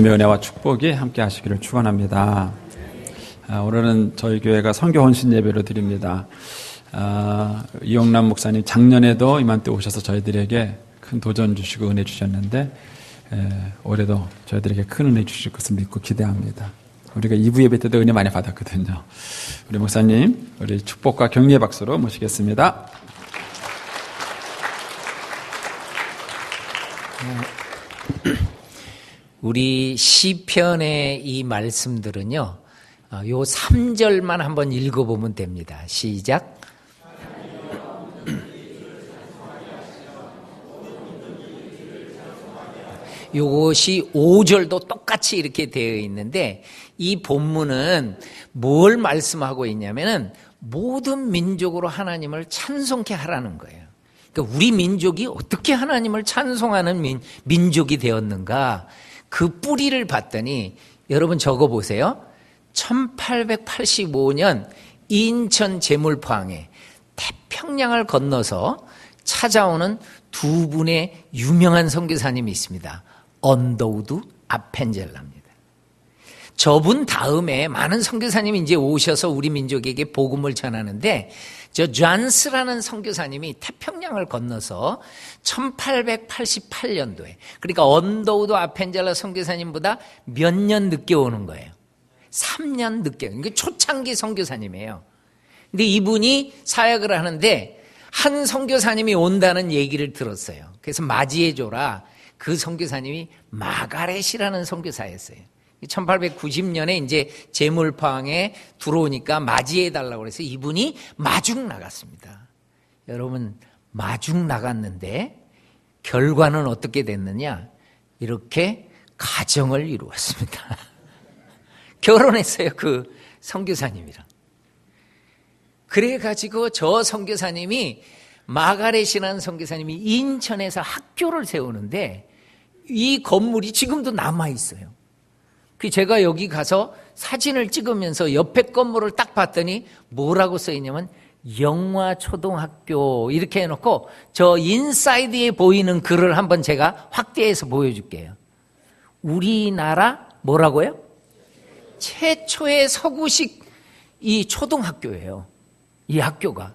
은혜와 축복이 함께 하시기를 축원합니다. 오늘은 저희 교회가 선교 헌신 예배를 드립니다. 이용남 목사님 작년에도 이맘때 오셔서 저희들에게 큰 도전 주시고 은혜 주셨는데 올해도 저희들에게 큰 은혜 주실 것을 믿고 기대합니다. 우리가 2부 예배 때도 은혜 많이 받았거든요. 우리 목사님, 우리 축복과 격려의 박수로 모시겠습니다. 우리 시편의 이 말씀들은요, 요 3절만 한번 읽어보면 됩니다. 시작. 요것이 5절도 똑같이 이렇게 되어 있는데, 이 본문은 뭘 말씀하고 있냐면은 모든 민족으로 하나님을 찬송케 하라는 거예요. 그러니까 우리 민족이 어떻게 하나님을 찬송하는 민족이 되었는가, 그 뿌리를 봤더니 여러분 적어보세요. 1885년 인천 제물포항에 태평양을 건너서 찾아오는 두 분의 유명한 선교사님이 있습니다. 언더우드 아펜젤라입니다. 저분 다음에 많은 선교사님이 이제 오셔서 우리 민족에게 복음을 전하는데, 저 존스라는 선교사님이 태평양을 건너서 1888년도에, 그러니까 언더우드 아펜젤라 선교사님보다 몇 년 늦게 오는 거예요. 3년 늦게. 그러니까 초창기 선교사님이에요. 근데 이분이 사역을 하는데 한 선교사님이 온다는 얘기를 들었어요. 그래서 맞이해줘라. 그 선교사님이 마가렛이라는 선교사였어요. 1890년에 이제 제물포항에 들어오니까 맞이해달라고 해서 이분이 마중 나갔습니다. 여러분, 마중 나갔는데 결과는 어떻게 됐느냐? 이렇게 가정을 이루었습니다. 결혼했어요, 그 선교사님이랑. 그래가지고 저 선교사님이, 마가렛이라는 선교사님이 인천에서 학교를 세우는데 이 건물이 지금도 남아있어요. 제가 여기 가서 사진을 찍으면서 옆에 건물을 딱 봤더니 뭐라고 써있냐면 영화초등학교 이렇게 해놓고, 저 인사이드에 보이는 글을 한번 제가 확대해서 보여줄게요. 우리나라 뭐라고요? 최초의 서구식 이 초등학교예요. 이 학교가.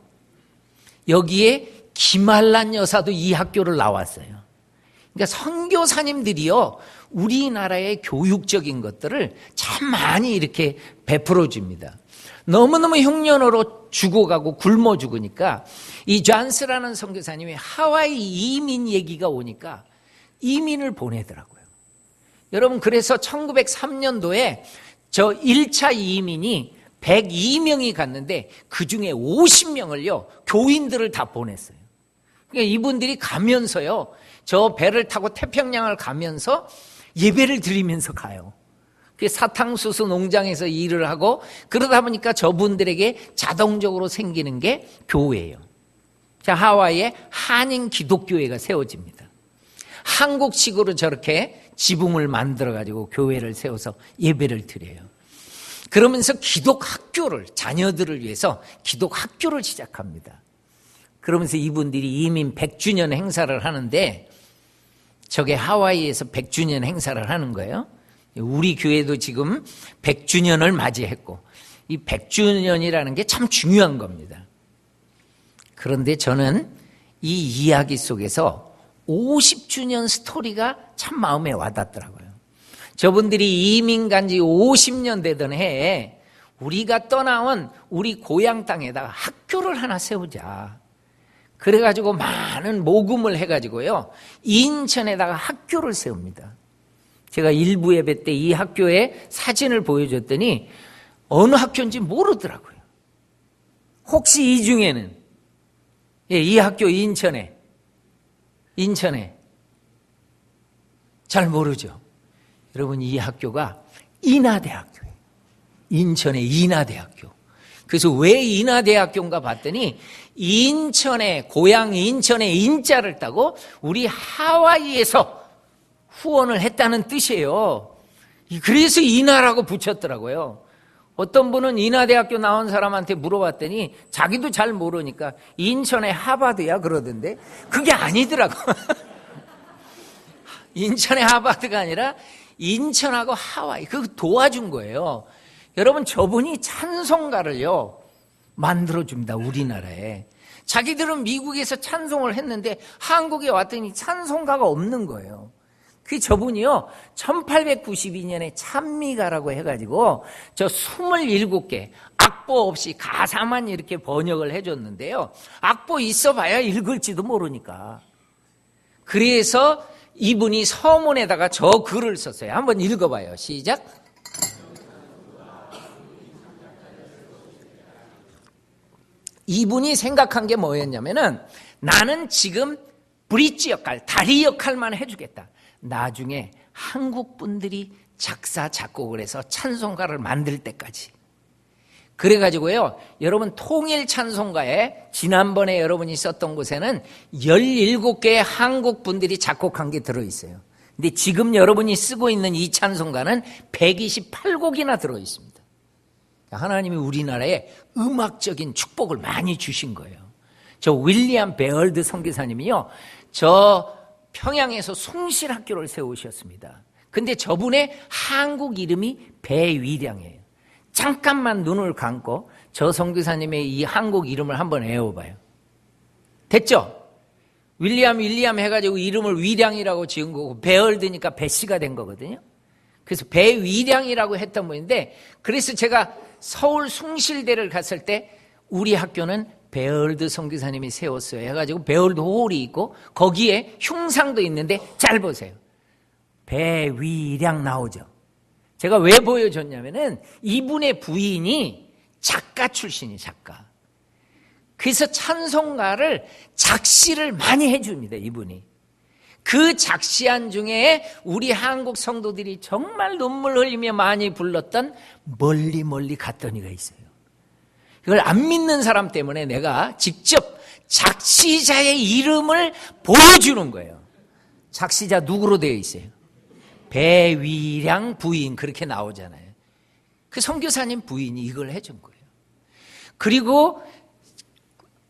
여기에 김한란 여사도 이 학교를 나왔어요. 그러니까 선교사님들이요, 우리나라의 교육적인 것들을 참 많이 이렇게 베풀어 줍니다. 너무너무 흉년으로 죽어가고 굶어 죽으니까 이 존스라는 선교사님이 하와이 이민 얘기가 오니까 이민을 보내더라고요. 여러분, 그래서 1903년도에 저 1차 이민이 102명이 갔는데 그 중에 50명을요 교인들을 다 보냈어요. 그러니까 이분들이 가면서요, 저 배를 타고 태평양을 가면서 예배를 드리면서 가요. 사탕수수 농장에서 일을 하고, 그러다 보니까 저분들에게 자동적으로 생기는 게 교회예요. 자, 하와이에 한인 기독교회가 세워집니다. 한국식으로 저렇게 지붕을 만들어가지고 교회를 세워서 예배를 드려요. 그러면서 기독학교를, 자녀들을 위해서 기독학교를 시작합니다. 그러면서 이분들이 이민 100주년 행사를 하는데, 저게 하와이에서 100주년 행사를 하는 거예요. 우리 교회도 지금 100주년을 맞이했고, 이 100주년이라는 게 참 중요한 겁니다. 그런데 저는 이 이야기 속에서 50주년 스토리가 참 마음에 와닿더라고요. 저분들이 이민 간 지 50년 되던 해에 우리가 떠나온 우리 고향 땅에다가 학교를 하나 세우자. 그래가지고 많은 모금을 해가지고요, 인천에다가 학교를 세웁니다. 제가 일부 예배 때 이 학교의 사진을 보여줬더니 어느 학교인지 모르더라고요. 혹시 이 중에는, 이 학교 인천에 잘 모르죠? 여러분, 이 학교가 인하대학교예요. 인천의 인하대학교. 그래서 왜 인하대학교인가 봤더니 인천에, 고향 인천의 인자를 따고 우리 하와이에서 후원을 했다는 뜻이에요. 그래서 인하라고 붙였더라고요. 어떤 분은 인하대학교 나온 사람한테 물어봤더니 자기도 잘 모르니까 인천의 하버드야 그러던데, 그게 아니더라고. 인천의 하버드가 아니라 인천하고 하와이 그거 도와준 거예요. 여러분 저분이 찬송가를요 만들어줍니다. 우리나라에. 자기들은 미국에서 찬송을 했는데 한국에 왔더니 찬송가가 없는 거예요. 그 저분이요 1892년에 찬미가라고 해가지고 저 27개 악보 없이 가사만 이렇게 번역을 해줬는데요. 악보 있어봐야 읽을지도 모르니까. 그래서 이분이 서문에다가 저 글을 썼어요. 한번 읽어봐요. 시작. 이분이 생각한 게 뭐였냐면은 나는 지금 브릿지 역할, 다리 역할만 해주겠다. 나중에 한국 분들이 작사, 작곡을 해서 찬송가를 만들 때까지. 그래가지고요, 여러분 통일 찬송가에 지난번에 여러분이 썼던 곳에는 17개의 한국 분들이 작곡한 게 들어있어요. 근데 지금 여러분이 쓰고 있는 이 찬송가는 128곡이나 들어있습니다. 하나님이 우리나라에 음악적인 축복을 많이 주신 거예요. 저 윌리엄 베얼드 선교사님이요, 저 평양에서 숭실학교를 세우셨습니다. 근데 저분의 한국 이름이 배위량이에요. 잠깐만 눈을 감고 저 선교사님의 이 한국 이름을 한번 외워봐요. 됐죠? 윌리엄 해가지고 이름을 위량이라고 지은 거고 베얼드니까 배씨가 된 거거든요. 그래서 배위량이라고 했던 분인데, 그래서 제가 서울 숭실대를 갔을 때 우리 학교는 베얼드 선교사님이 세웠어요. 해가지고 베얼드 홀이 있고 거기에 흉상도 있는데 잘 보세요. 배위량 나오죠. 제가 왜 보여줬냐면은 이분의 부인이 작가 출신이 작가. 그래서 찬송가를 작시를 많이 해줍니다. 이분이. 그 작시한 중에 우리 한국 성도들이 정말 눈물 흘리며 많이 불렀던 멀리 멀리 갔더니가 있어요. 이걸 안 믿는 사람 때문에 내가 직접 작시자의 이름을 보여주는 거예요. 작시자 누구로 되어 있어요? 배위량 부인 그렇게 나오잖아요. 그 선교사님 부인이 이걸 해준 거예요. 그리고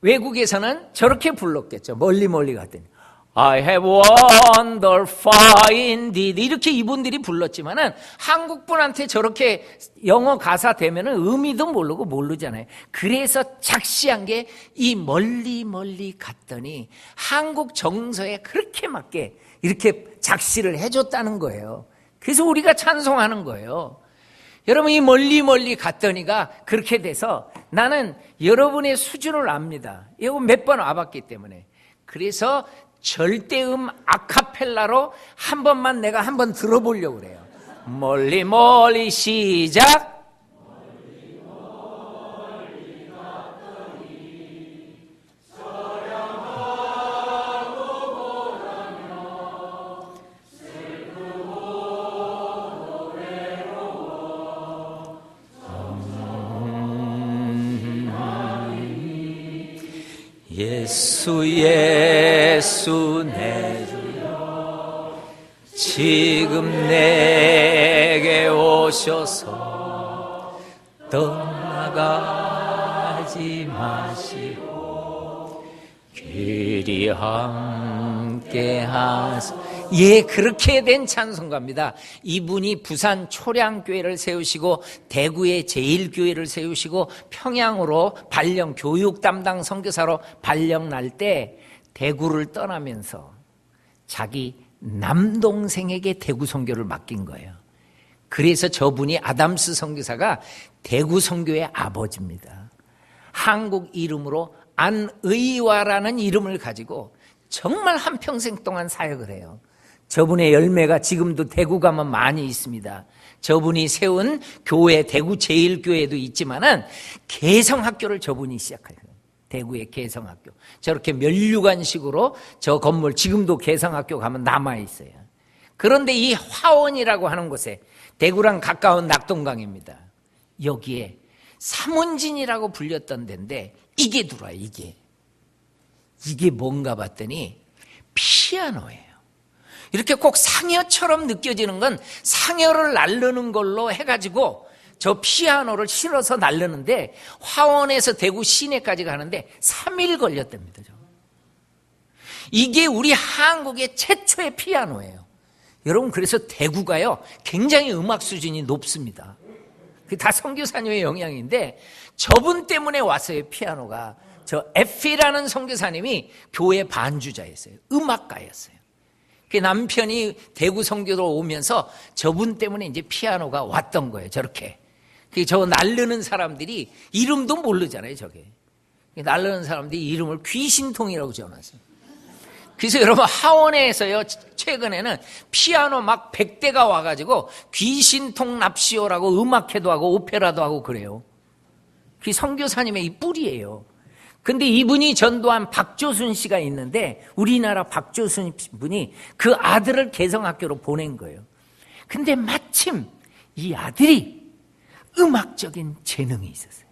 외국에서는 저렇게 불렀겠죠. 멀리 멀리 갔더니 I have wonderful indeed 이렇게 이분들이 불렀지만은 한국 분한테 저렇게 영어 가사 되면은 의미도 모르잖아요. 그래서 작시한 게 이 멀리 멀리 갔더니 한국 정서에 그렇게 맞게 이렇게 작시를 해줬다는 거예요. 그래서 우리가 찬송하는 거예요. 여러분 이 멀리 멀리 갔더니가 그렇게 돼서 나는 여러분의 수준을 압니다. 이거 몇 번 와봤기 때문에. 그래서 절대음 아카펠라로 한 번만 내가 한번 들어보려고 그래요. 멀리 멀리 시작. 멀리 멀리 갔더니 저량하고 보라며 슬프고 노래로워 예수 내 주여 지금 내게 오셔서 떠나가지 마시고 귀리 함께 하소서. 예, 그렇게 된 찬송가입니다. 이분이 부산 초량교회를 세우시고 대구에 제일교회를 세우시고 평양으로 발령 교육 담당 선교사로 발령 날 때 대구를 떠나면서 자기 남동생에게 대구 선교를 맡긴 거예요. 그래서 저분이 아담스 선교사가 대구 선교의 아버지입니다. 한국 이름으로 안의화라는 이름을 가지고 정말 한평생 동안 사역을 해요. 저분의 열매가 지금도 대구 가면 많이 있습니다. 저분이 세운 교회, 대구 제일교회도 있지만은 개성학교를 저분이 시작해요. 대구의 개성학교. 저렇게 면류관식으로 저 건물 지금도 개성학교 가면 남아있어요. 그런데 이 화원이라고 하는 곳에 대구랑 가까운 낙동강입니다. 여기에 삼원진이라고 불렸던 데인데 이게 들어와요. 이게 뭔가 봤더니 피아노예요. 이렇게 꼭 상여처럼 느껴지는 건 상여를 날르는 걸로 해가지고 저 피아노를 실어서 날르는데 화원에서 대구 시내까지 가는데 3일 걸렸답니다. 이게 우리 한국의 최초의 피아노예요. 여러분, 그래서 대구가요, 굉장히 음악 수준이 높습니다. 그게 다 선교사님의 영향인데, 저분 때문에 왔어요, 피아노가. 저 에피라는 선교사님이 교회 반주자였어요. 음악가였어요. 그 남편이 대구 선교로 오면서 저분 때문에 이제 피아노가 왔던 거예요, 저렇게. 저 날르는 사람들이 이름도 모르잖아요, 저게. 날르는 사람들이 이름을 귀신통이라고 지어놨어요. 그래서 여러분, 하원에서요, 최근에는 피아노 막 100대가 와가지고 귀신통 납시오라고 음악회도 하고 오페라도 하고 그래요. 그게 선교사님의 이 뿔이에요. 근데 이분이 전도한 박조순 씨가 있는데, 우리나라 박조순 분이 그 아들을 개성학교로 보낸 거예요. 근데 마침 이 아들이 음악적인 재능이 있었어요.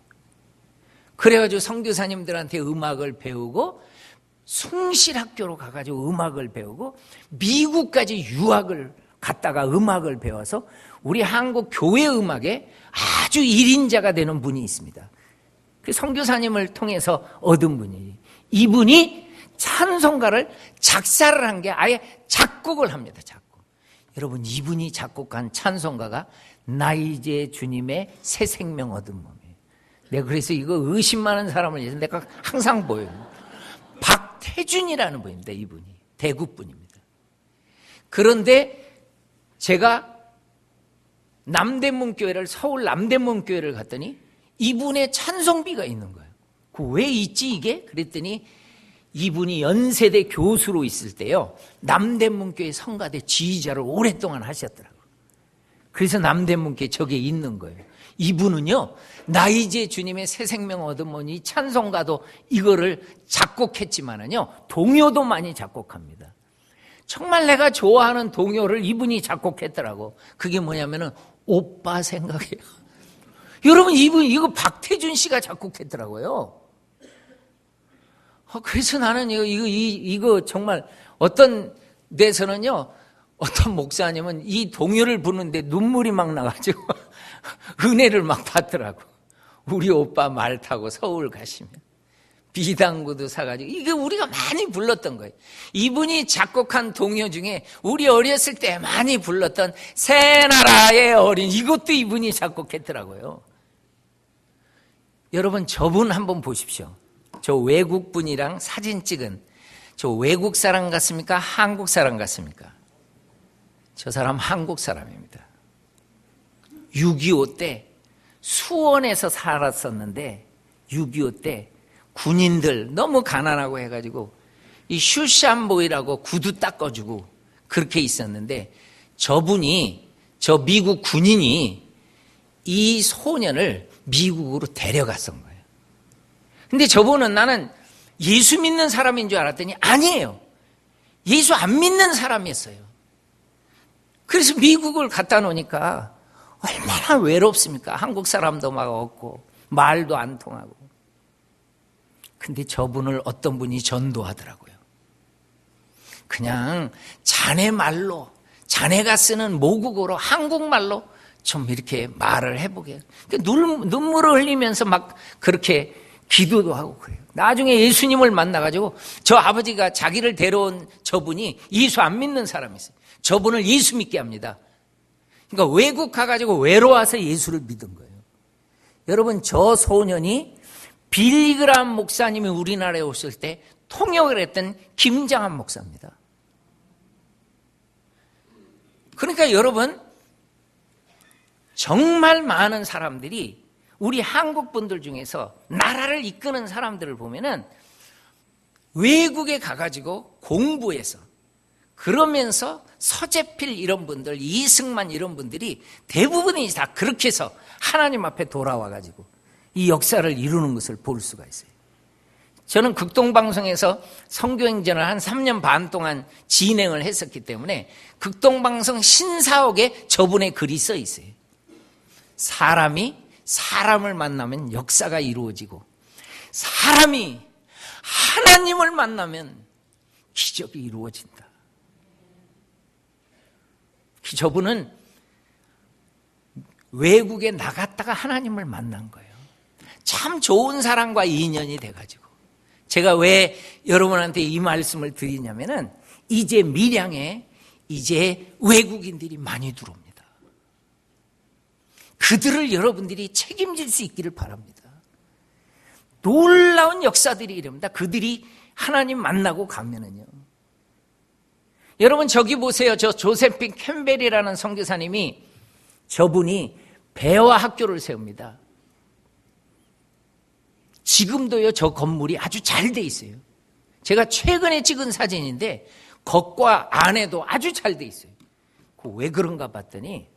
그래가지고 선교사님들한테 음악을 배우고 숭실학교로 가가지고 음악을 배우고 미국까지 유학을 갔다가 음악을 배워서 우리 한국 교회 음악에 아주 1인자가 되는 분이 있습니다. 그 선교사님을 통해서 얻은 분이, 이분이 찬송가를 작사를 한 게 아예 작곡을 합니다. 작곡. 여러분, 이분이 작곡한 찬송가가 나 이제 주님의 새 생명 얻은 몸이에요. 내가 그래서 이거 의심 많은 사람을 위해서 내가 항상 보여요. 박태준이라는 분입니다. 이분이 대구 분입니다. 그런데 제가 남대문교회를, 서울 남대문교회를 갔더니 이분의 찬송비가 있는 거예요. 그 왜 있지 이게? 그랬더니 이분이 연세대 교수로 있을 때요, 남대문교회 성가대 지휘자를 오랫동안 하셨더라고요. 그래서 남대문교회 저게 있는 거예요. 이분은요, 나 이제 주님의 새 생명 얻으면 이 찬송가도 이거를 작곡했지만은요, 동요도 많이 작곡합니다. 정말 내가 좋아하는 동요를 이분이 작곡했더라고. 그게 뭐냐면은 오빠 생각이에요. 여러분, 이분 이거 박태준 씨가 작곡했더라고요. 그래서 나는 이거 정말 어떤 데서는요, 어떤 목사님은 이 동요를 부르는데 눈물이 막 나가지고 은혜를 막 받더라고. 우리 오빠 말 타고 서울 가시면 비단구도 사가지고, 이게 우리가 많이 불렀던 거예요. 이분이 작곡한 동요 중에 우리 어렸을 때 많이 불렀던 새나라의 어린, 이것도 이분이 작곡했더라고요. 여러분, 저분 한번 보십시오. 저 외국 분이랑 사진 찍은 저 외국 사람 같습니까? 한국 사람 같습니까? 저 사람 한국 사람입니다. 6.25 때 수원에서 살았었는데 6.25 때 군인들 너무 가난하고 해가지고 이 슈샴보이라고 구두 닦아주고 그렇게 있었는데, 저분이, 저 미국 군인이 이 소년을 미국으로 데려갔던 거예요. 근데 저분은 나는 예수 믿는 사람인 줄 알았더니 아니에요. 예수 안 믿는 사람이었어요. 그래서 미국을 갖다 놓으니까 얼마나 외롭습니까? 한국 사람도 막 없고 말도 안 통하고. 근데 저분을 어떤 분이 전도하더라고요. 그냥 자네 말로, 자네가 쓰는 모국어로, 한국말로 좀 이렇게 말을 해보게. 눈물을 흘리면서 막 그렇게 기도도 하고 그래요. 나중에 예수님을 만나가지고 저 아버지가 자기를 데려온 저분이 예수 안 믿는 사람이 있어요. 저분을 예수 믿게 합니다. 그러니까 외국 가가지고 외로워서 예수를 믿은 거예요. 여러분, 저 소년이 빌리그람 목사님이 우리나라에 오실 때 통역을 했던 김장한 목사입니다. 그러니까 여러분, 정말 많은 사람들이 우리 한국 분들 중에서 나라를 이끄는 사람들을 보면은 외국에 가가지고 공부해서, 그러면서 서재필 이런 분들, 이승만 이런 분들이 대부분이 다 그렇게 해서 하나님 앞에 돌아와가지고 이 역사를 이루는 것을 볼 수가 있어요. 저는 극동방송에서 선교행전을 한 3년 반 동안 진행을 했었기 때문에 극동방송 신사옥에 저분의 글이 써 있어요. 사람이 사람을 만나면 역사가 이루어지고, 사람이 하나님을 만나면 기적이 이루어진다. 저분은 외국에 나갔다가 하나님을 만난 거예요. 참 좋은 사람과 인연이 돼가지고. 제가 왜 여러분한테 이 말씀을 드리냐면은, 이제 밀양에 이제 외국인들이 많이 들어옵니다. 그들을 여러분들이 책임질 수 있기를 바랍니다. 놀라운 역사들이 일어납니다. 그들이 하나님 만나고 가면은요. 여러분 저기 보세요. 저 조세핀 캠벨이라는 선교사님이, 저분이 배화 학교를 세웁니다. 지금도요 저 건물이 아주 잘 돼 있어요. 제가 최근에 찍은 사진인데 겉과 안에도 아주 잘 돼 있어요. 왜 그런가 봤더니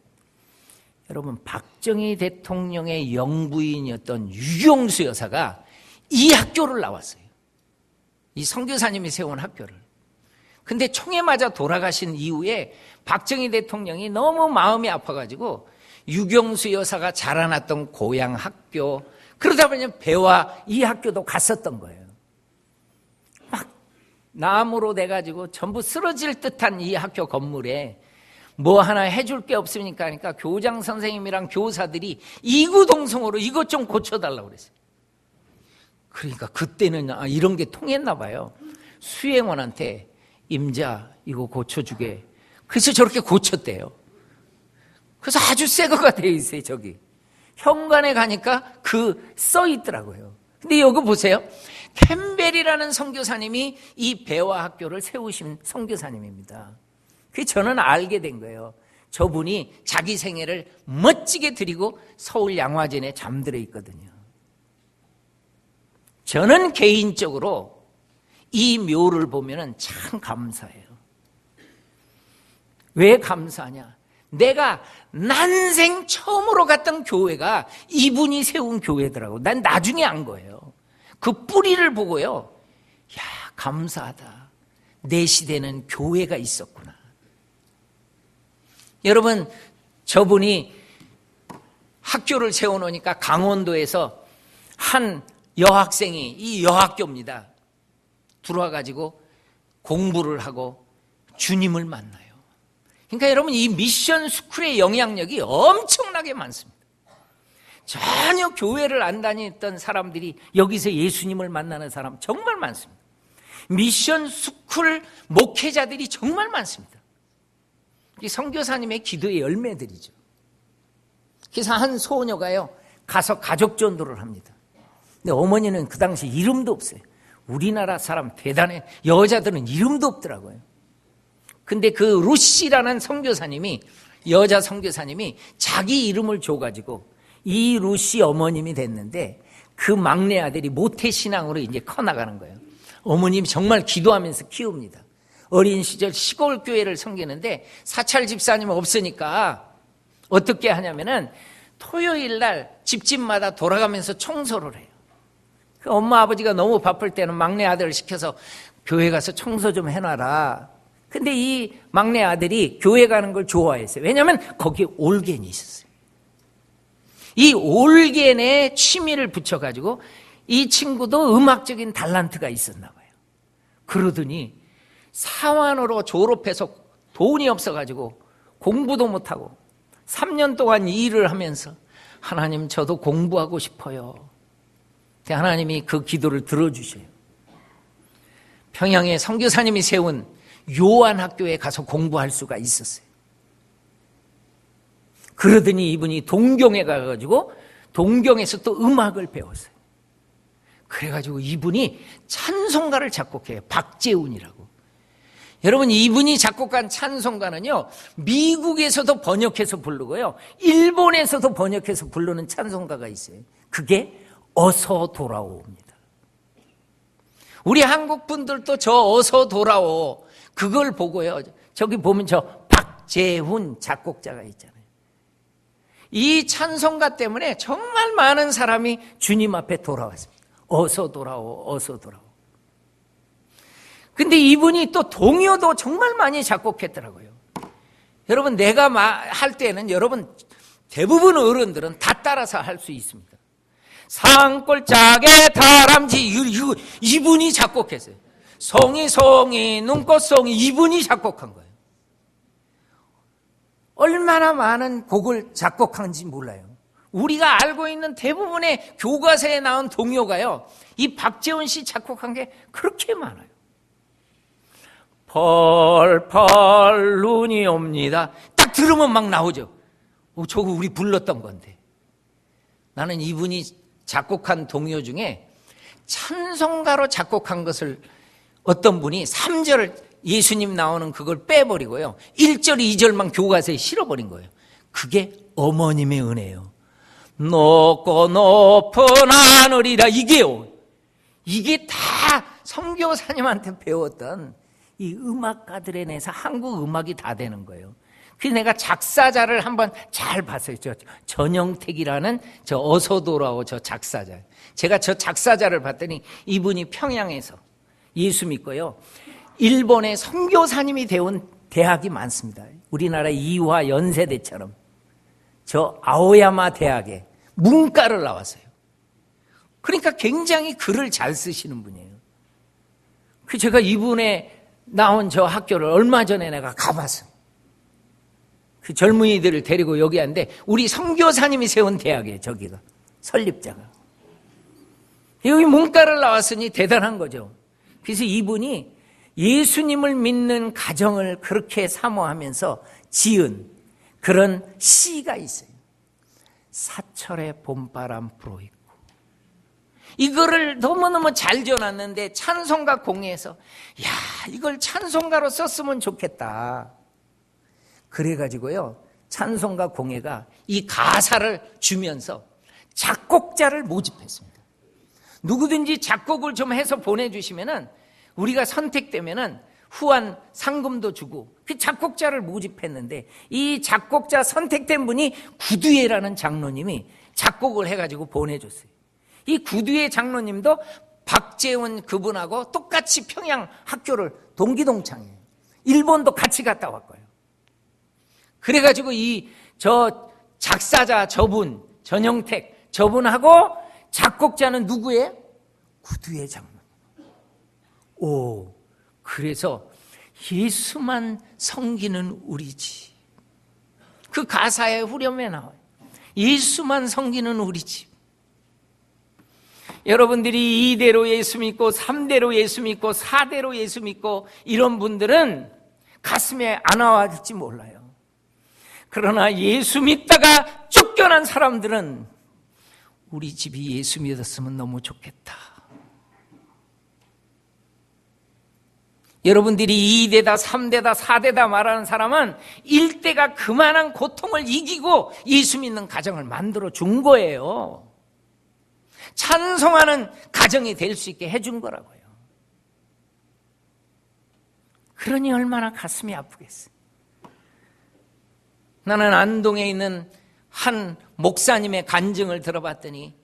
여러분 박정희 대통령의 영부인이었던 유경수 여사가 이 학교를 나왔어요. 이 선교사님이 세운 학교를. 근데 총에 맞아 돌아가신 이후에 박정희 대통령이 너무 마음이 아파가지고 유경수 여사가 자라났던 고향 학교, 그러다 보니 배와 이 학교도 갔었던 거예요. 막 나무로 돼가지고 전부 쓰러질 듯한 이 학교 건물에 뭐 하나 해줄 게 없으니까 하니까 교장 선생님이랑 교사들이 이구동성으로 이것 좀 고쳐달라고 그랬어요. 그러니까 그때는 이런 게 통했나 봐요. 수행원한테 임자 이거 고쳐주게. 그래서 저렇게 고쳤대요. 그래서 아주 새 거가 되어 있어요. 저기 현관에 가니까 써 있더라고요. 근데 여기 보세요. 캠벨이라는 선교사님이 이 배화 학교를 세우신 선교사님입니다. 그래서 저는 알게 된 거예요. 저분이 자기 생애를 멋지게 드리고 서울 양화진에 잠들어 있거든요. 저는 개인적으로 이 묘를 보면 참 감사해요. 왜 감사하냐? 내가 난생 처음으로 갔던 교회가 이분이 세운 교회더라고. 난 나중에 안 거예요. 그 뿌리를 보고요. 야, 감사하다. 내 시대는 교회가 있었구나. 여러분, 저분이 학교를 세워놓으니까 강원도에서 한 여학생이, 이 여학교입니다, 들어와가지고 공부를 하고 주님을 만나요. 그러니까 여러분, 이 미션 스쿨의 영향력이 엄청나게 많습니다. 전혀 교회를 안 다녔던 사람들이 여기서 예수님을 만나는 사람 정말 많습니다. 미션 스쿨 목회자들이 정말 많습니다. 이 선교사님의 기도의 열매들이죠. 그래서 한 소녀가요 가서 가족 전도를 합니다. 근데 어머니는 그 당시 이름도 없어요. 우리나라 사람 대단해. 여자들은 이름도 없더라고요. 근데 그 루시라는 선교사님이, 여자 선교사님이 자기 이름을 줘가지고 이 루시 어머님이 됐는데, 그 막내 아들이 모태신앙으로 이제 커나가는 거예요. 어머님이 정말 기도하면서 키웁니다. 어린 시절 시골 교회를 섬기는데 사찰 집사님 없으니까 어떻게 하냐면은 토요일 날 집집마다 돌아가면서 청소를 해요. 그 엄마 아버지가 너무 바쁠 때는 막내 아들을 시켜서 교회 가서 청소 좀 해놔라. 근데 이 막내 아들이 교회 가는 걸 좋아했어요. 왜냐하면 거기에 올겐이 있었어요. 이 올겐에 취미를 붙여가지고 이 친구도 음악적인 달란트가 있었나 봐요. 그러더니 사환으로 졸업해서 돈이 없어가지고 공부도 못하고 3년 동안 일을 하면서, 하나님 저도 공부하고 싶어요. 하나님이 그 기도를 들어주셔요. 평양에 선교사님이 세운 요한학교에 가서 공부할 수가 있었어요. 그러더니 이분이 동경에 가가지고 동경에서 또 음악을 배웠어요. 그래가지고 이분이 찬송가를 작곡해요. 박재훈이라고. 여러분, 이분이 작곡한 찬송가는요 미국에서도 번역해서 부르고요 일본에서도 번역해서 부르는 찬송가가 있어요. 그게 어서 돌아오입니다. 우리 한국 분들도 저 어서 돌아오 그걸 보고요, 저기 보면 저 박재훈 작곡자가 있잖아요. 이 찬송가 때문에 정말 많은 사람이 주님 앞에 돌아왔습니다. 어서 돌아오, 어서 돌아오. 근데 이분이 또 동요도 정말 많이 작곡했더라고요. 여러분, 내가 할 때는 여러분 대부분 어른들은 다 따라서 할 수 있습니다. 산골짜기 다람쥐, 이분이 작곡했어요. 송이 눈꽃송이, 이분이 작곡한 거예요. 얼마나 많은 곡을 작곡한지 몰라요. 우리가 알고 있는 대부분의 교과서에 나온 동요가요 이 박재훈 씨 작곡한 게 그렇게 많아요. 펄펄 눈이 옵니다. 딱 들으면 막 나오죠. 저거 우리 불렀던 건데. 나는 이분이 작곡한 동요 중에 찬송가로 작곡한 것을 어떤 분이 3절 예수님 나오는 그걸 빼버리고요. 1절, 2절만 교과서에 실어버린 거예요. 그게 어머님의 은혜예요. 높고 높은 하늘이라 이게요. 이게 다 선교사님한테 배웠던 이 음악가들에 내서 한국 음악이 다 되는 거예요. 그래서 내가 작사자를 한번 잘 봤어요. 전영택이라는 저 어서 돌아오 저 작사자. 제가 저 작사자를 봤더니 이분이 평양에서 예수 믿고요. 일본의 선교사님이 되온 대학이 많습니다. 우리나라 이화 연세대처럼 저 아오야마 대학에 문과를 나왔어요. 그러니까 굉장히 글을 잘 쓰시는 분이에요. 그 제가 이분의 나온 저 학교를 얼마 전에 내가 가봤어요. 그 젊은이들을 데리고 여기 왔는데 우리 선교사님이 세운 대학이에요. 저기가 설립자가. 여기 문과를 나왔으니 대단한 거죠. 그래서 이분이 예수님을 믿는 가정을 그렇게 사모하면서 지은 그런 시가 있어요. 사철의 봄바람 불어있고. 이거를 너무너무 잘 지어놨는데 찬송가 공회에서 야, 이걸 찬송가로 썼으면 좋겠다. 그래가지고요, 찬송가 공회가 이 가사를 주면서 작곡자를 모집했습니다. 누구든지 작곡을 좀 해서 보내주시면은 우리가 선택되면은 후한 상금도 주고 그 작곡자를 모집했는데 이 작곡자 선택된 분이 구두예라는 장로님이 작곡을 해가지고 보내줬어요. 이 구두예 장로님도 박재훈 그분하고 똑같이 평양 학교를 동기동창이에요. 일본도 같이 갔다 왔고요. 그래가지고 저 작사자 저분 전영택 저분하고 작곡자는 누구예요? 구두예 장로님. 그래서 예수만 섬기는 우리지. 그 가사의 후렴에 나와요. 예수만 섬기는 우리지. 여러분들이 2대로 예수 믿고 3대로 예수 믿고 4대로 예수 믿고 이런 분들은 가슴에 안 와질지 몰라요. 그러나 예수 믿다가 쫓겨난 사람들은 우리 집이 예수 믿었으면 너무 좋겠다. 여러분들이 2대다 3대다 4대다 말하는 사람은 1대가 그만한 고통을 이기고 예수 믿는 가정을 만들어 준 거예요. 찬송하는 가정이 될 수 있게 해준 거라고요. 그러니 얼마나 가슴이 아프겠어요. 나는 안동에 있는 한 목사님의 간증을 들어봤더니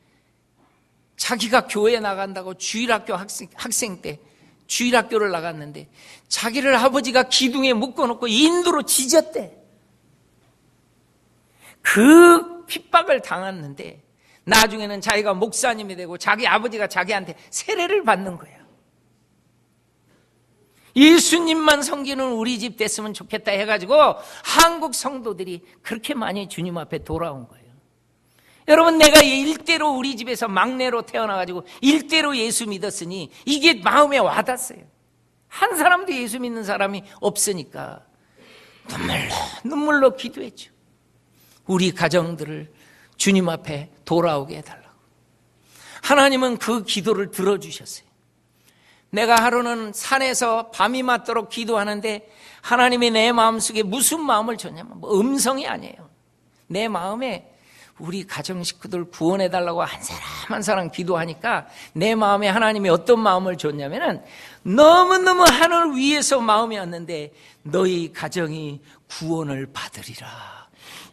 자기가 교회 나간다고 주일학교 학생 때 주일학교를 나갔는데 자기를 아버지가 기둥에 묶어놓고 인두로 찢었대. 그 핍박을 당했는데 나중에는 자기가 목사님이 되고 자기 아버지가 자기한테 세례를 받는 거야. 예수님만 섬기는 우리 집 됐으면 좋겠다 해가지고 한국 성도들이 그렇게 많이 주님 앞에 돌아온 거예요. 여러분, 내가 일대로 우리 집에서 막내로 태어나가지고 일대로 예수 믿었으니 이게 마음에 와닿았어요. 한 사람도 예수 믿는 사람이 없으니까 눈물로 기도했죠. 우리 가정들을 주님 앞에 돌아오게 해달라고. 하나님은 그 기도를 들어주셨어요. 내가 하루는 산에서 밤이 맞도록 기도하는데 하나님이 내 마음속에 무슨 마음을 줬냐면 음성이 아니에요. 내 마음에 우리 가정 식구들 구원해달라고 한 사람 한 사람 기도하니까 내 마음에 하나님이 어떤 마음을 줬냐면은 너무너무 하늘 위에서 마음이 왔는데 너희 가정이 구원을 받으리라.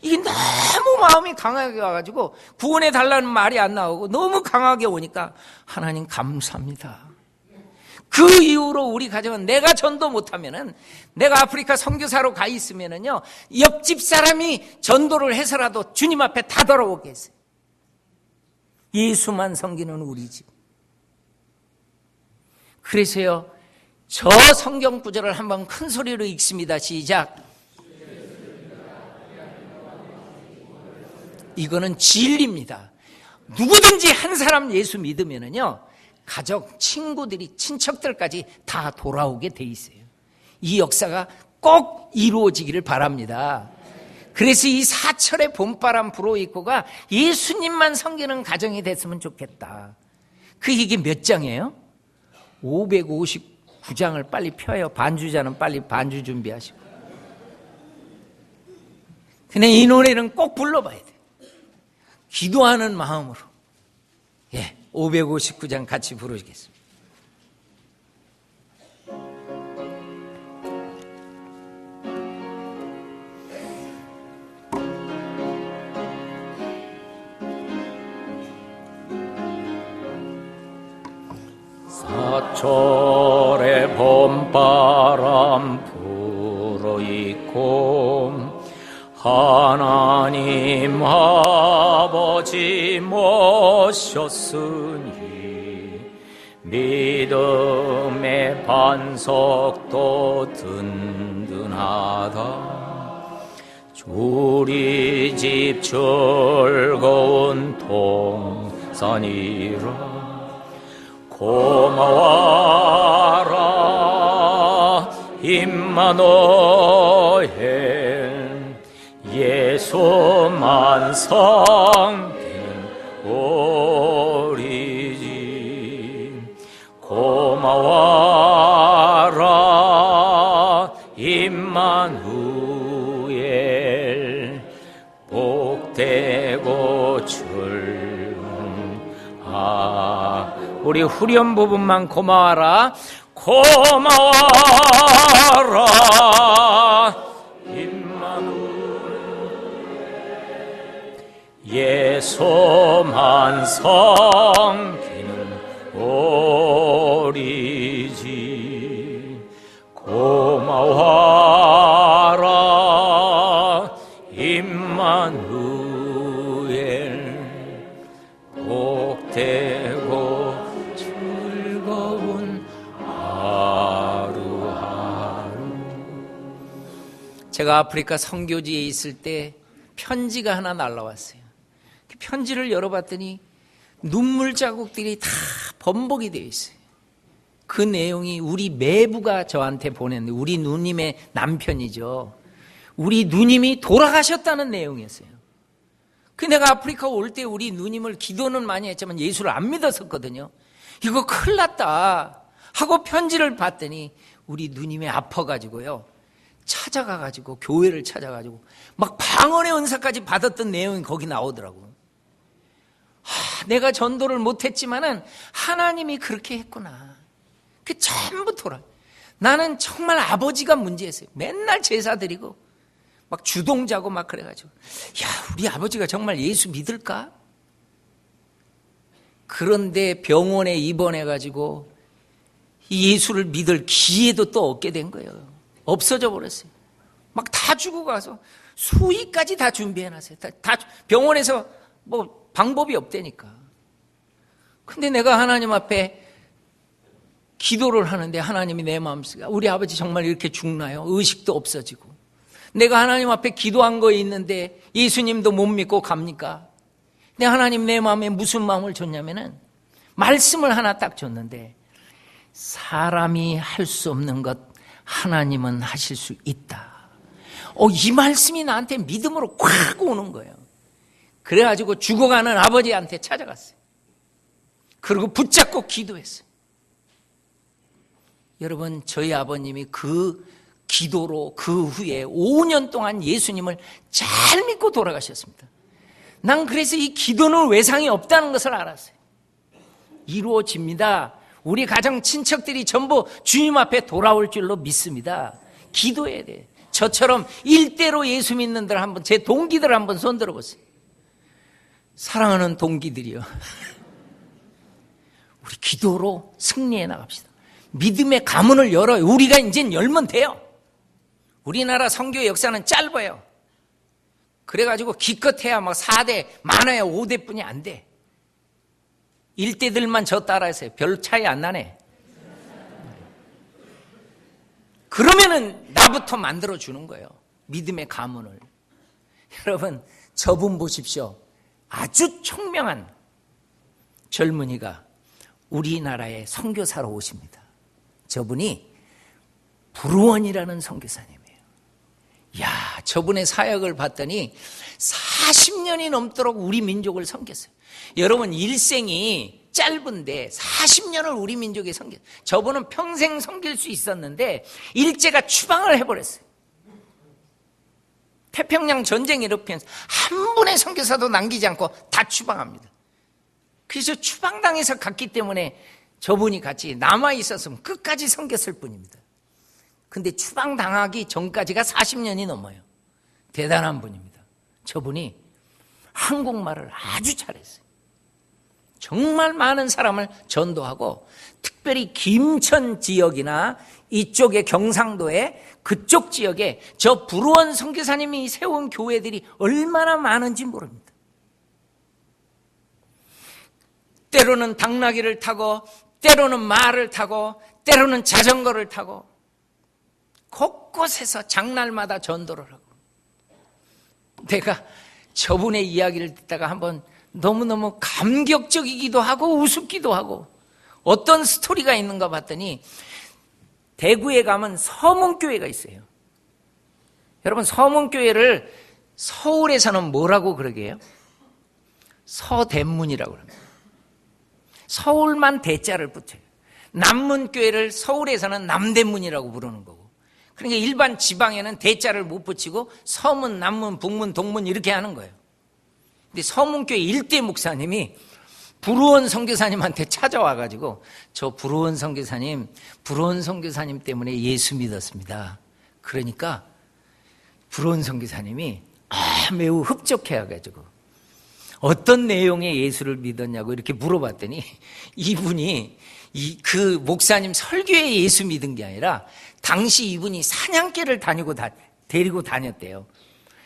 이게 너무 마음이 강하게 와가지고 구원해달라는 말이 안 나오고 너무 강하게 오니까 하나님 감사합니다. 그 이후로 우리 가정은 내가 전도 못하면은 내가 아프리카 선교사로 가 있으면은요 옆집 사람이 전도를 해서라도 주님 앞에 다 돌아오게 했어요. 예수만 섬기는 우리 집. 그래서요 저 성경 구절을 한번 큰 소리로 읽습니다. 시작. 이거는 진리입니다. 누구든지 한 사람 예수 믿으면은요 가족, 친구들이, 친척들까지 다 돌아오게 돼 있어요. 이 역사가 꼭 이루어지기를 바랍니다. 그래서 이 사철의 봄바람 불어있고가 예수님만 섬기는 가정이 됐으면 좋겠다. 이게 몇 장이에요? 559장을 빨리 펴요. 반주자는 빨리 반주 준비하시고. 근데 이 노래는 꼭 불러봐야 돼. 기도하는 마음으로. 559장 같이 부르겠습니다. 사철의 봄바람 불어있고 하나님 아버지 모셨으니 믿음의 반석도 든든하다. 우리 집 즐거운 동산이라 고마워라 임마누엘 예수만 섬기는 우리 집 고마워라 임마누엘 복되고 우리 후렴 부분만 고마워라 임마누엘 예수만 섬기는 우리 집 고마워라 임마누엘 복되고 즐거운 하루하루. 제가 아프리카 선교지에 있을 때 편지가 하나 날라왔어요. 그 편지를 열어봤더니 눈물 자국들이 다 번복이 되어 있어요. 그 내용이 우리 매부가 저한테 보냈는데, 우리 누님의 남편이죠. 우리 누님이 돌아가셨다는 내용이었어요. 내가 아프리카 올 때 우리 누님을 기도는 많이 했지만 예수를 안 믿었었거든요. 이거 큰일 났다 하고 편지를 봤더니 우리 누님이 아파가지고요, 찾아가가지고 교회를 찾아가지고 막 방언의 은사까지 받았던 내용이 거기 나오더라고요. 내가 전도를 못했지만은 하나님이 그렇게 했구나. 전부 돌아. 나는 정말 아버지가 문제였어요. 맨날 제사 드리고 막 주동자고 막 그래가지고, 야, 우리 아버지가 정말 예수 믿을까? 그런데 병원에 입원해가지고 예수를 믿을 기회도 또 얻게 된 거예요. 없어져 버렸어요. 막 다 주고 가서 수의까지 다 준비해놨어요. 다 병원에서 뭐 방법이 없다니까. 근데 내가 하나님 앞에 기도를 하는데 하나님이 내 마음속에, 우리 아버지 정말 이렇게 죽나요? 의식도 없어지고. 내가 하나님 앞에 기도한 거 있는데 예수님도 못 믿고 갑니까? 근데 하나님 내 마음에 무슨 마음을 줬냐면은 말씀을 하나 딱 줬는데, 사람이 할 수 없는 것 하나님은 하실 수 있다. 이 말씀이 나한테 믿음으로 콱 오는 거예요. 그래가지고 죽어가는 아버지한테 찾아갔어요. 그리고 붙잡고 기도했어요. 여러분, 저희 아버님이 그 기도로 그 후에 5년 동안 예수님을 잘 믿고 돌아가셨습니다. 난 그래서 이 기도는 외상이 없다는 것을 알았어요. 이루어집니다. 우리 가정 친척들이 전부 주님 앞에 돌아올 줄로 믿습니다. 기도해야 돼. 저처럼 일대로 예수 믿는들 한번, 제 동기들 한번 손 들어보세요. 사랑하는 동기들이요, 우리 기도로 승리해 나갑시다. 믿음의 가문을 열어요. 우리가 이젠 열면 돼요. 우리나라 선교 역사는 짧아요. 그래가지고 기껏해야 막 4대, 많아야 5대뿐이 안 돼. 1대들만 저 따라하세요. 별 차이 안 나네. 그러면은 나부터 만들어주는 거예요. 믿음의 가문을. 여러분, 저분 보십시오. 아주 총명한 젊은이가 우리나라에 선교사로 오십니다. 저분이 불우원이라는 선교사님이에요. 야, 저분의 사역을 봤더니 40년이 넘도록 우리 민족을 섬겼어요. 여러분, 일생이 짧은데 40년을 우리 민족에 섬겼어요. 저분은 평생 섬길 수 있었는데 일제가 추방을 해버렸어요. 태평양 전쟁이 일으키면서 한 분의 선교사도 남기지 않고 다 추방합니다. 그래서 추방당해서 갔기 때문에 저분이 같이 남아있었으면 끝까지 섬겼을 뿐입니다. 근데 추방당하기 전까지가 40년이 넘어요. 대단한 분입니다. 저분이 한국말을 아주 잘했어요. 정말 많은 사람을 전도하고, 특별히 김천 지역이나 이쪽의 경상도에 그쪽 지역에 저 불우원 선교사님이 세운 교회들이 얼마나 많은지 모릅니다. 때로는 당나귀를 타고, 때로는 말을 타고, 때로는 자전거를 타고 곳곳에서 장날마다 전도를 하고, 내가 저분의 이야기를 듣다가 한번 너무너무 감격적이기도 하고 우습기도 하고, 어떤 스토리가 있는가 봤더니 대구에 가면 서문교회가 있어요. 여러분, 서문교회를 서울에서는 뭐라고 그러게요? 서대문이라고 합니다. 서울만 대자를 붙여요. 남문교회를 서울에서는 남대문이라고 부르는 거고, 그러니까 일반 지방에는 대자를 못 붙이고 서문, 남문, 북문, 동문 이렇게 하는 거예요. 근데 서문교회 일대 목사님이 불우원 선교사님한테 찾아와가지고, 저 불우원 선교사님 때문에 예수 믿었습니다. 그러니까 불우원 선교사님이 매우 흡족해가지고 어떤 내용의 예수를 믿었냐고 이렇게 물어봤더니, 이분이 그 목사님 설교에 예수 믿은 게 아니라 당시 이분이 사냥개를 데리고 다녔대요.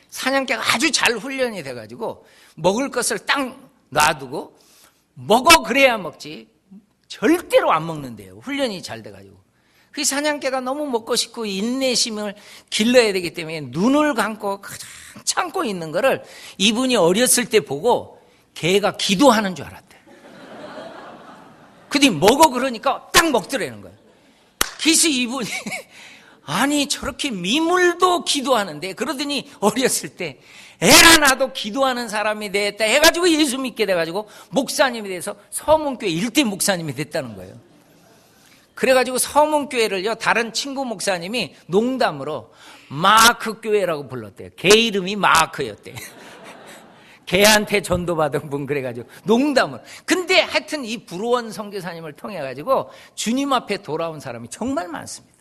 사냥개가 아주 잘 훈련이 돼가지고 먹을 것을 딱 놔두고 먹어 그래야 먹지 절대로 안 먹는데요. 훈련이 잘 돼가지고. 그 사냥개가 너무 먹고 싶고 인내심을 길러야 되기 때문에 눈을 감고 가장 참고 있는 거를 이분이 어렸을 때 보고 개가 기도하는 줄 알았대. 근데 먹어 그러니까 딱 먹더라는 거예요. 그래서 이분이 아니 저렇게 미물도 기도하는데, 그러더니 어렸을 때 에라 나도 기도하는 사람이 됐다 해가지고 예수 믿게 돼가지고 목사님이 돼서 서문교회 일대 목사님이 됐다는 거예요. 그래가지고 서문교회를요, 다른 친구 목사님이 농담으로 마크교회라고 불렀대요. 개 이름이 마크였대요. 개한테 전도받은 분, 그래가지고 농담을. 근데 하여튼 이 불우원 선교사님을 통해가지고 주님 앞에 돌아온 사람이 정말 많습니다.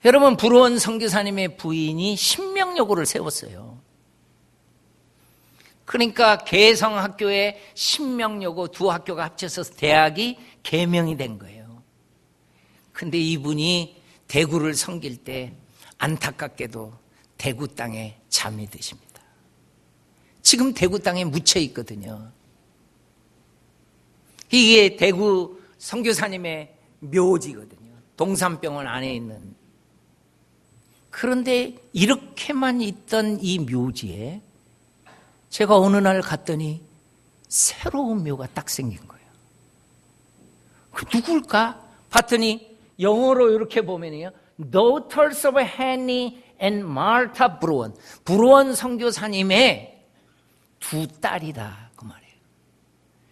여러분, 불우원 선교사님의 부인이 신명여고를 세웠어요. 그러니까 개성학교에 신명여고 두 학교가 합쳐서 대학이 개명이 된 거예요. 근데 이분이 대구를 섬길 때 안타깝게도 대구 땅에 잠이 드십니다. 지금 대구 땅에 묻혀 있거든요. 이게 대구 선교사님의 묘지거든요. 동산병원 안에 있는. 그런데 이렇게만 있던 이 묘지에 제가 어느 날 갔더니 새로운 묘가 딱 생긴 거예요. 그 누굴까? 봤더니 영어로 이렇게 보면요, Daughters of Henny and Martha Bruon, 브루언 선교사님의 두 딸이다, 그 말이에요.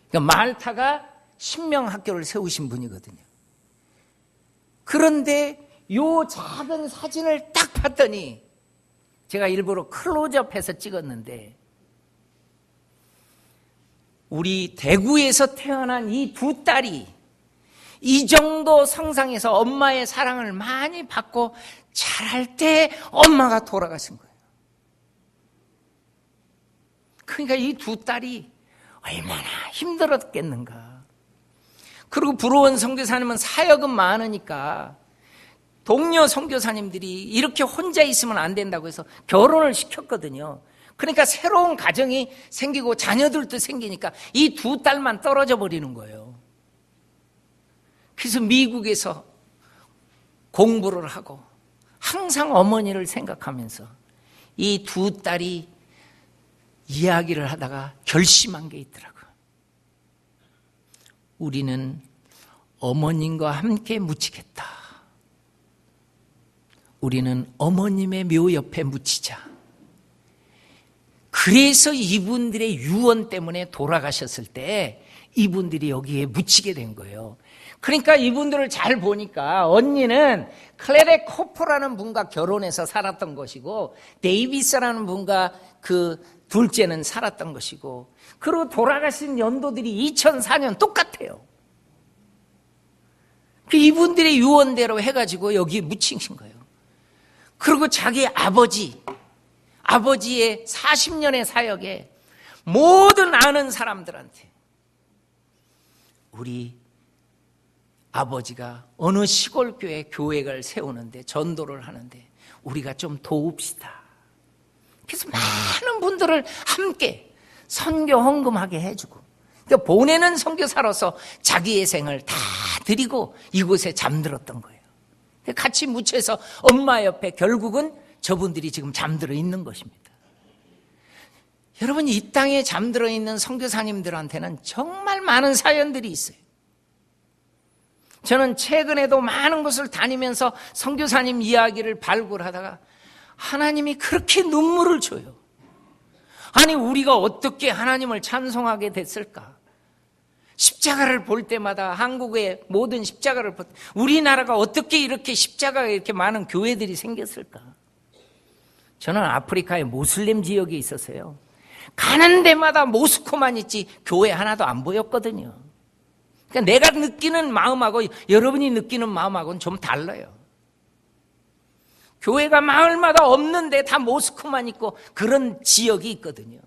그러니까 말타가 신명학교를 세우신 분이거든요. 그런데 요 작은 사진을 딱 봤더니, 제가 일부러 클로즈업해서 찍었는데, 우리 대구에서 태어난 이 두 딸이 이 정도 성상에서 엄마의 사랑을 많이 받고 자랄 때 엄마가 돌아가신 거예요. 그러니까 이 두 딸이 얼마나 힘들었겠는가. 그리고 불우원 선교사님은 사역은 많으니까 동료 선교사님들이 이렇게 혼자 있으면 안 된다고 해서 결혼을 시켰거든요. 그러니까 새로운 가정이 생기고 자녀들도 생기니까 이 두 딸만 떨어져 버리는 거예요. 그래서 미국에서 공부를 하고 항상 어머니를 생각하면서 이 두 딸이 이야기를 하다가 결심한 게 있더라고요. 우리는 어머님과 함께 묻히겠다. 우리는 어머님의 묘 옆에 묻히자. 그래서 이분들의 유언 때문에 돌아가셨을 때 이분들이 여기에 묻히게 된 거예요. 그러니까 이분들을 잘 보니까 언니는 클레레 코퍼라는 분과 결혼해서 살았던 것이고 데이비스라는 분과 그 둘째는 살았던 것이고, 그리고 돌아가신 연도들이 2004년 똑같아요. 그 이분들의 유언대로 해가지고 여기에 묻힌 거예요. 그리고 자기 아버지의 40년의 사역에 모든 아는 사람들한테 우리 아버지가 어느 시골 교회를 세우는데 전도를 하는데 우리가 좀 도웁시다. 그래서 많은 분들을 함께 선교 헌금하게 해주고, 그러니까 보내는 선교사로서 자기의 생을 다 드리고 이곳에 잠들었던 거예요. 같이 묻혀서 엄마 옆에 결국은 저분들이 지금 잠들어 있는 것입니다. 여러분, 이 땅에 잠들어 있는 선교사님들한테는 정말 많은 사연들이 있어요. 저는 최근에도 많은 곳을 다니면서 선교사님 이야기를 발굴하다가 하나님이 그렇게 눈물을 줘요. 아니, 우리가 어떻게 하나님을 찬송하게 됐을까? 십자가를 볼 때마다, 한국의 모든 십자가를 볼 때, 우리나라가 어떻게 이렇게 십자가가 이렇게 많은 교회들이 생겼을까? 저는 아프리카의 모슬림 지역에 있었어요. 가는 데마다 모스크만 있지 교회 하나도 안 보였거든요. 그러니까 내가 느끼는 마음하고 여러분이 느끼는 마음하고는 좀 달라요. 교회가 마을마다 없는데 다 모스크만 있고 그런 지역이 있거든요.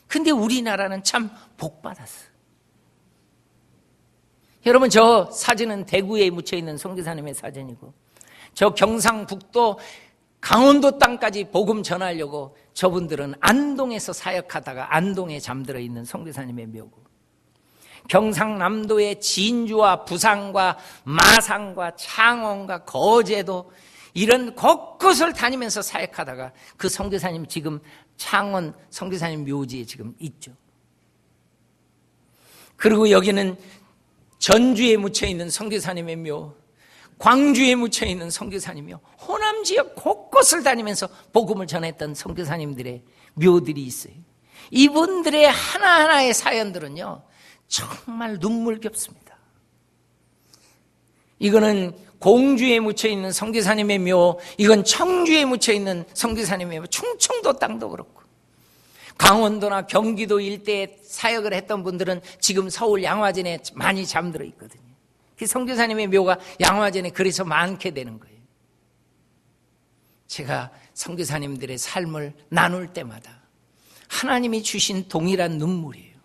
근데 우리나라는 참 복받았어. 여러분, 저 사진은 대구에 묻혀있는 선교사님의 사진이고, 저 경상북도 강원도 땅까지 복음 전하려고 저분들은 안동에서 사역하다가 안동에 잠들어 있는 선교사님의 묘고, 경상남도의 진주와 부산과 마산과 창원과 거제도 이런 곳곳을 다니면서 사역하다가 그 선교사님 지금 창원 선교사님 묘지에 지금 있죠. 그리고 여기는 전주에 묻혀있는 선교사님의 묘, 광주에 묻혀있는 선교사님이요, 호남 지역 곳곳을 다니면서 복음을 전했던 선교사님들의 묘들이 있어요. 이분들의 하나하나의 사연들은요 정말 눈물겹습니다. 이거는 공주에 묻혀있는 선교사님의 묘, 이건 청주에 묻혀있는 선교사님의 묘, 충청도 땅도 그렇고, 강원도나 경기도 일대에 사역을 했던 분들은 지금 서울 양화진에 많이 잠들어 있거든요. 그 선교사님의 묘가 양화진에 그래서 많게 되는 거예요. 제가 선교사님들의 삶을 나눌 때마다 하나님이 주신 동일한 눈물이에요.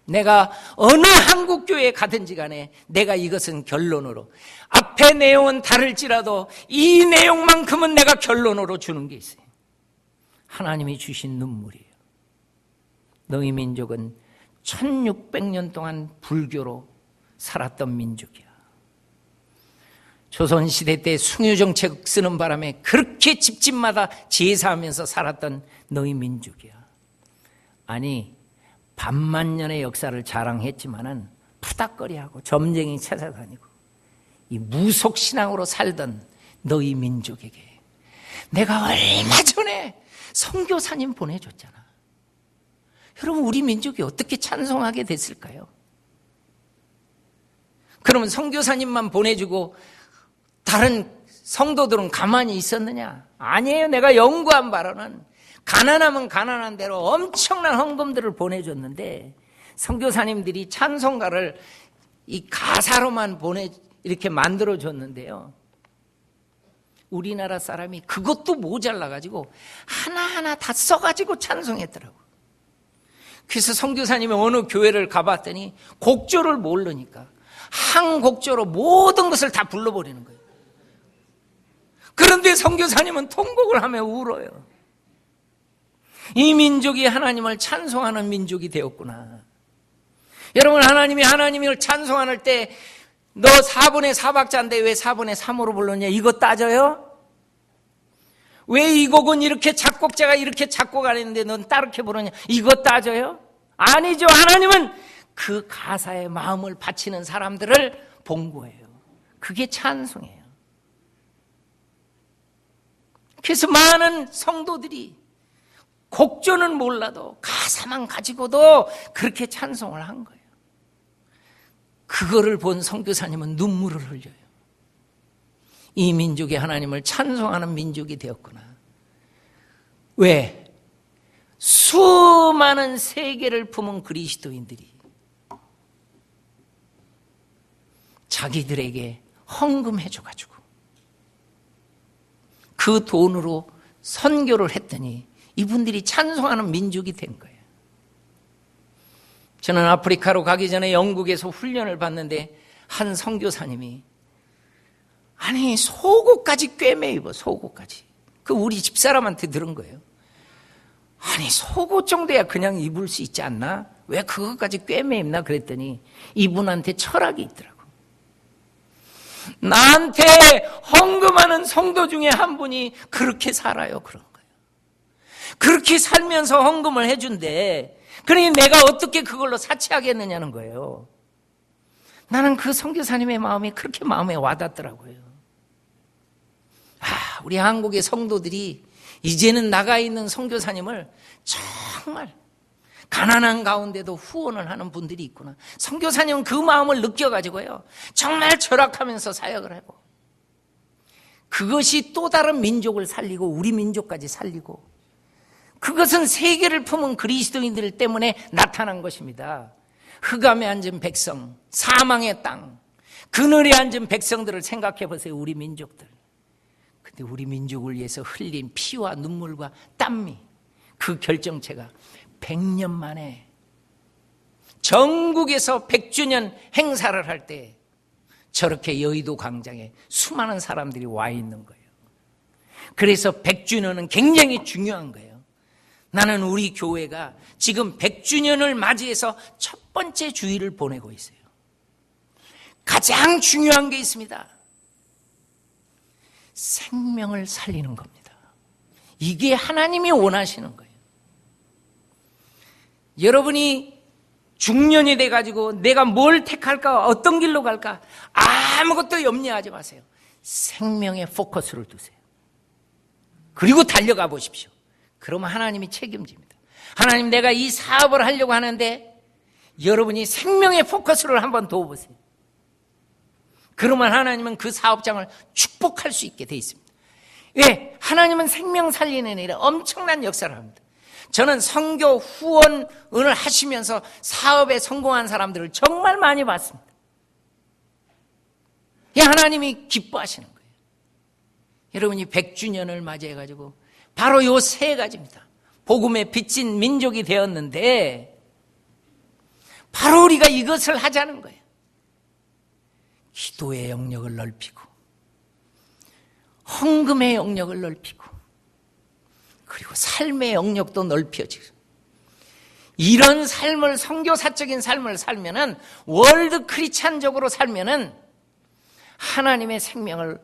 내가 어느 한국교회에 가든지 간에 내가 이것은 결론으로, 앞에 내용은 다를지라도 이 내용만큼은 내가 결론으로 주는 게 있어요. 하나님이 주신 눈물이에요. 너희 민족은 1600년 동안 불교로 살았던 민족이야. 조선시대 때 숭유정책 쓰는 바람에 그렇게 집집마다 제사하면서 살았던 너희 민족이야. 아니, 반만년의 역사를 자랑했지만은 푸닥거리하고 점쟁이 찾아다니고 이 무속신앙으로 살던 너희 민족에게 내가 얼마 전에 선교사님 보내줬잖아. 여러분, 우리 민족이 어떻게 찬송하게 됐을까요? 그러면 선교사님만 보내주고 다른 성도들은 가만히 있었느냐? 아니에요. 내가 연구한 바로는 가난하면 가난한 대로 엄청난 헌금들을 보내줬는데, 선교사님들이 찬송가를 이 가사로만 이렇게 만들어줬는데요, 우리나라 사람이 그것도 모자라가지고 하나하나 다 써가지고 찬송했더라고. 그래서 선교사님이 어느 교회를 가봤더니 곡조를 모르니까 한 곡조로 모든 것을 다 불러버리는 거예요. 그런데 선교사님은 통곡을 하며 울어요. 이 민족이 하나님을 찬송하는 민족이 되었구나. 여러분, 하나님이 하나님을 찬송할 때 너 4분의 4박자인데 왜 4분의 3으로 불렀냐? 이거 따져요? 왜 이 곡은 이렇게 작곡자가 이렇게 작곡 안 했는데 넌 따르게 부르냐? 이거 따져요? 아니죠. 하나님은 그 가사에 마음을 바치는 사람들을 본 거예요. 그게 찬송이에요. 그래서 많은 성도들이 곡조는 몰라도 가사만 가지고도 그렇게 찬송을 한 거예요. 그거를 본 선교사님은 눈물을 흘려요. 이 민족이 하나님을 찬송하는 민족이 되었구나. 왜? 수많은 세계를 품은 그리스도인들이 자기들에게 헌금해줘가지고 그 돈으로 선교를 했더니 이분들이 찬송하는 민족이 된 거예요. 저는 아프리카로 가기 전에 영국에서 훈련을 받는데 한 선교사님이 아니 속옷까지 꿰매 입어. 속옷까지. 그 우리 집사람한테 들은 거예요. 아니 속옷 정도야 그냥 입을 수 있지 않나? 왜 그것까지 꿰매 입나? 그랬더니 이분한테 철학이 있더라고. 나한테 헌금하는 성도 중에 한 분이 그렇게 살아요. 그런 거예요. 그렇게 살면서 헌금을 해준대. 그러니 내가 어떻게 그걸로 사치하겠느냐는 거예요. 나는 그 선교사님의 마음이 그렇게 마음에 와닿더라고요. 우리 한국의 성도들이 이제는 나가 있는 선교사님을 정말 가난한 가운데도 후원을 하는 분들이 있구나. 선교사님은 그 마음을 느껴가지고요. 정말 절약하면서 사역을 하고 그것이 또 다른 민족을 살리고 우리 민족까지 살리고 그것은 세계를 품은 그리스도인들 때문에 나타난 것입니다. 흑암에 앉은 백성, 사망의 땅, 그늘에 앉은 백성들을 생각해 보세요. 우리 민족들. 근데 우리 민족을 위해서 흘린 피와 눈물과 땀이 그 결정체가 100년 만에 전국에서 100주년 행사를 할 때 저렇게 여의도 광장에 수많은 사람들이 와 있는 거예요. 그래서 100주년은 굉장히 중요한 거예요. 나는 우리 교회가 지금 100주년을 맞이해서 첫 번째 주일을 보내고 있어요. 가장 중요한 게 있습니다. 생명을 살리는 겁니다. 이게 하나님이 원하시는 거예요. 여러분이 중년이 돼가지고 내가 뭘 택할까, 어떤 길로 갈까 아무것도 염려하지 마세요. 생명에 포커스를 두세요. 그리고 달려가 보십시오. 그러면 하나님이 책임집니다. 하나님, 내가 이 사업을 하려고 하는데 여러분이 생명의 포커스를 한번 둬보세요. 그러면 하나님은 그 사업장을 축복할 수 있게 돼 있습니다. 왜? 하나님은 생명 살리는 일에 엄청난 역사를 합니다. 저는 선교 후원을 하시면서 사업에 성공한 사람들을 정말 많이 봤습니다. 하나님이 기뻐하시는 거예요. 여러분이 100주년을 맞이해가지고 바로 요 세 가지입니다. 복음에 비친 민족이 되었는데 바로 우리가 이것을 하자는 거예요. 기도의 영역을 넓히고 헌금의 영역을 넓히고 그리고 삶의 영역도 넓혀지고 이런 삶을 선교사적인 삶을 살면은 월드 크리스찬적으로 살면은 하나님의 생명을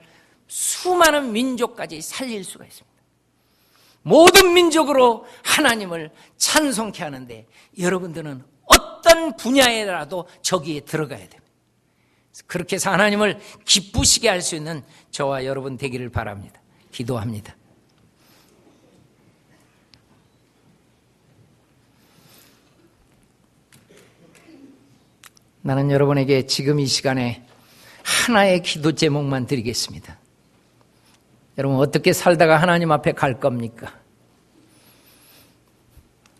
수많은 민족까지 살릴 수가 있습니다. 모든 민족으로 하나님을 찬송케 하는데 여러분들은 어떤 분야에라도 저기에 들어가야 됩니다. 그렇게 해서 하나님을 기쁘시게 할 수 있는 저와 여러분 되기를 바랍니다. 기도합니다. 나는 여러분에게 지금 이 시간에 하나의 기도 제목만 드리겠습니다. 여러분 어떻게 살다가 하나님 앞에 갈 겁니까?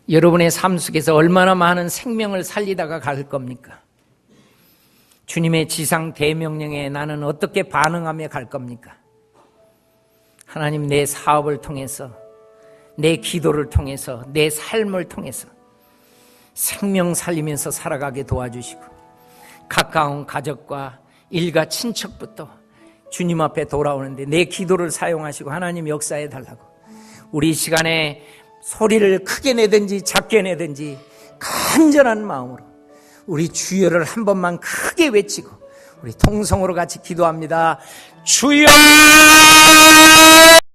여러분의 삶 속에서 얼마나 많은 생명을 살리다가 갈 겁니까? 주님의 지상 대명령에 나는 어떻게 반응하며 갈 겁니까? 하나님, 내 사업을 통해서, 내 기도를 통해서, 내 삶을 통해서 생명 살리면서 살아가게 도와주시고 가까운 가족과 일가 친척부터 주님 앞에 돌아오는데 내 기도를 사용하시고 하나님 역사해 달라고, 우리 시간에 소리를 크게 내든지 작게 내든지 간절한 마음으로 우리 주여를 한 번만 크게 외치고 우리 통성으로 같이 기도합니다. 주여!